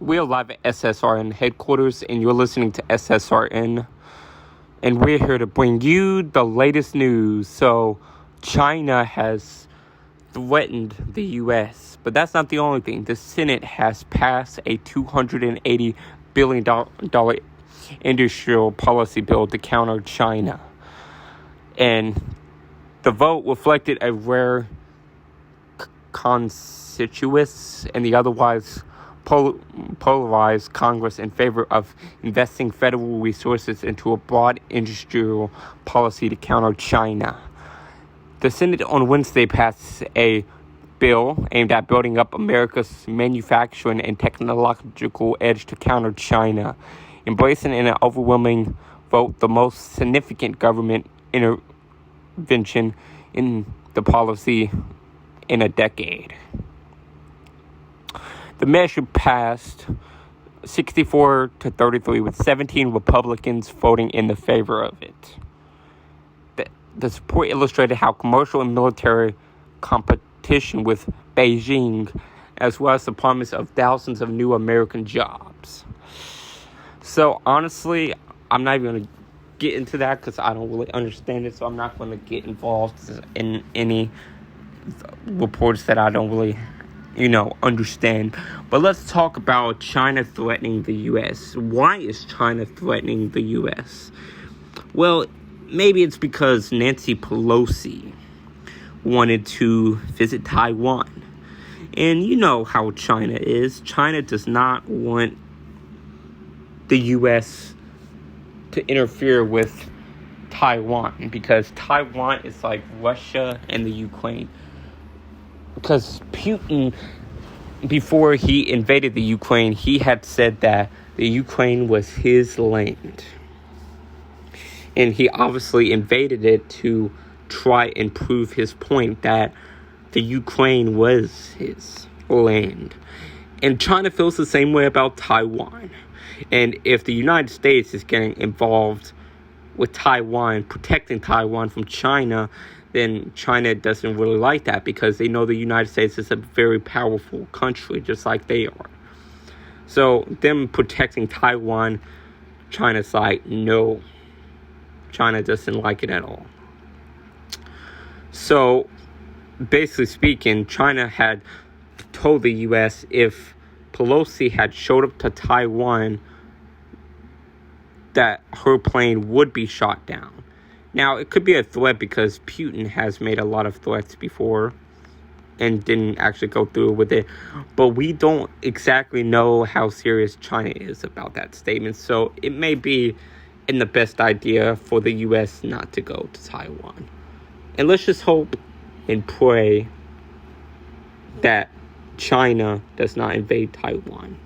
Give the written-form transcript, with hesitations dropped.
We're live at SSRN headquarters, and you're listening to SSRN. And we're here to bring you the latest news. So, China has threatened the U.S. But that's not the only thing. The Senate has passed a $280 billion industrial policy bill to counter China. And the vote reflected a rare consensus in the otherwise polarized Congress in favor of investing federal resources into a broad industrial policy to counter China. The Senate on Wednesday passed a bill aimed at building up America's manufacturing and technological edge to counter China, embracing in an overwhelming vote the most significant government intervention in the policy in a decade. The measure passed 64-33 with 17 Republicans voting in the favor of it. The support illustrated how commercial and military competition with Beijing, as well as the promise of thousands of new American jobs. So honestly, I'm not even going to get into that because I don't really understand it, so I'm not going to get involved in any reports that I don't really understand. But let's talk about China threatening the U.S. Why is China threatening the U.S.? Well, maybe it's because Nancy Pelosi wanted to visit Taiwan. And you know how China is. China does not want the U.S. to interfere with Taiwan because Taiwan is like Russia and the Ukraine. Because Putin, before he invaded the Ukraine, he had said that the Ukraine was his land. And he obviously invaded it to try and prove his point that the Ukraine was his land. And China feels the same way about Taiwan. And if the United States is getting involved with Taiwan, protecting Taiwan from China, then China doesn't really like that because they know the United States is a very powerful country, just like they are. So them protecting Taiwan, China's like, no. China doesn't like it at all. So basically speaking, China had told the U.S. if Pelosi had showed up to Taiwan, that her plane would be shot down. Now, it could be a threat because Putin has made a lot of threats before and didn't actually go through with it. But we don't exactly know how serious China is about that statement. So it may be in the best idea for the U.S. not to go to Taiwan. And let's just hope and pray that China does not invade Taiwan.